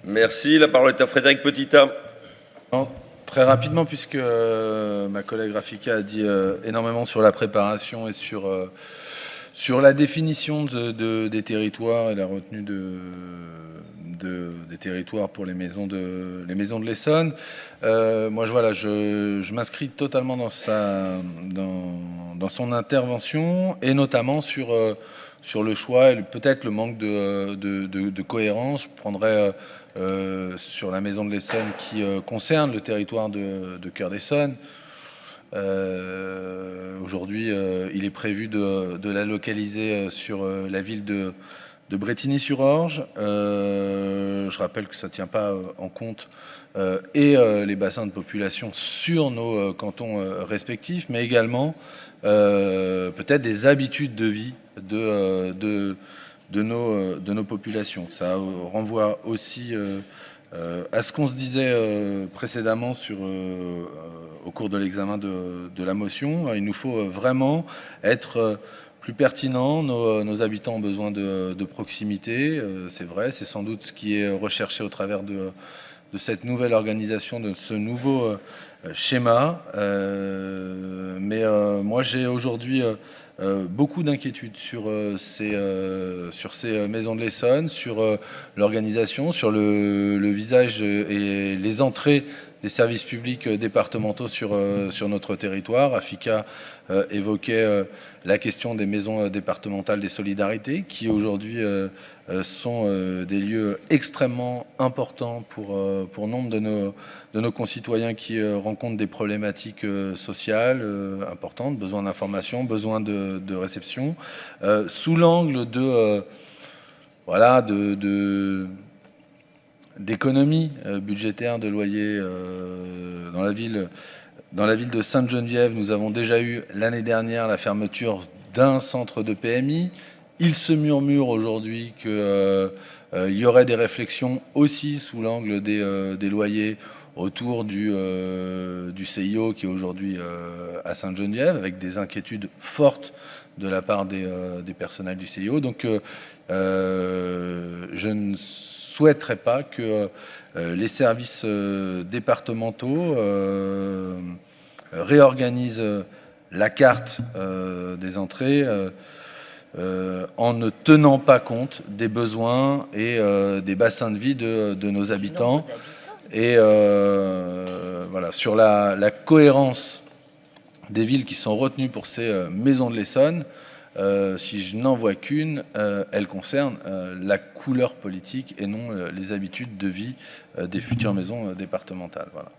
Merci. La parole est à Frédéric Petita. Non, très rapidement, puisque ma collègue Rafika a dit énormément sur la préparation et sur la définition des territoires et la retenue des territoires pour les maisons de l'Essonne. Moi, je m'inscris totalement dans son intervention, et notamment sur le choix et peut-être le manque de cohérence. Je prendrais sur la maison de l'Essonne qui concerne le territoire de Cœur d'Essonne. Aujourd'hui, il est prévu de la localiser sur la ville de Brétigny-sur-Orge. Je rappelle que ça ne tient pas en compte les bassins de population sur nos cantons respectifs, mais également peut-être des habitudes de vie de nos populations. Ça renvoie aussi à ce qu'on se disait précédemment au cours de l'examen de la motion. Il nous faut vraiment être plus pertinent. Nos habitants ont besoin de proximité. C'est vrai, c'est sans doute ce qui est recherché au travers de cette nouvelle organisation, de ce nouveau schéma. Mais moi, j'ai aujourd'hui beaucoup d'inquiétudes sur ces maisons de l'Essonne, sur l'organisation, sur le visage et les entrées des services publics départementaux sur notre territoire. Rafika évoquait la question des maisons départementales des solidarités, qui aujourd'hui sont des lieux extrêmement importants pour nombre de nos concitoyens qui rencontrent des problématiques sociales importantes, besoin d'information, besoin de réception, sous l'angle d'économie budgétaire de loyer dans la ville de Sainte-Geneviève. Nous avons déjà eu l'année dernière la fermeture d'un centre de PMI. Il se murmure aujourd'hui qu'il y aurait des réflexions aussi sous l'angle des loyers autour du CIO qui est aujourd'hui à Sainte-Geneviève, avec des inquiétudes fortes de la part des personnels du CIO. Donc je ne souhaiterais pas que les services départementaux réorganisent la carte des entrées en ne tenant pas compte des besoins et des bassins de vie de nos habitants. Et voilà, sur la cohérence des villes qui sont retenues pour ces maisons de l'Essonne, si je n'en vois qu'une, elle concerne la couleur politique et non les habitudes de vie des futures maisons départementales. Voilà.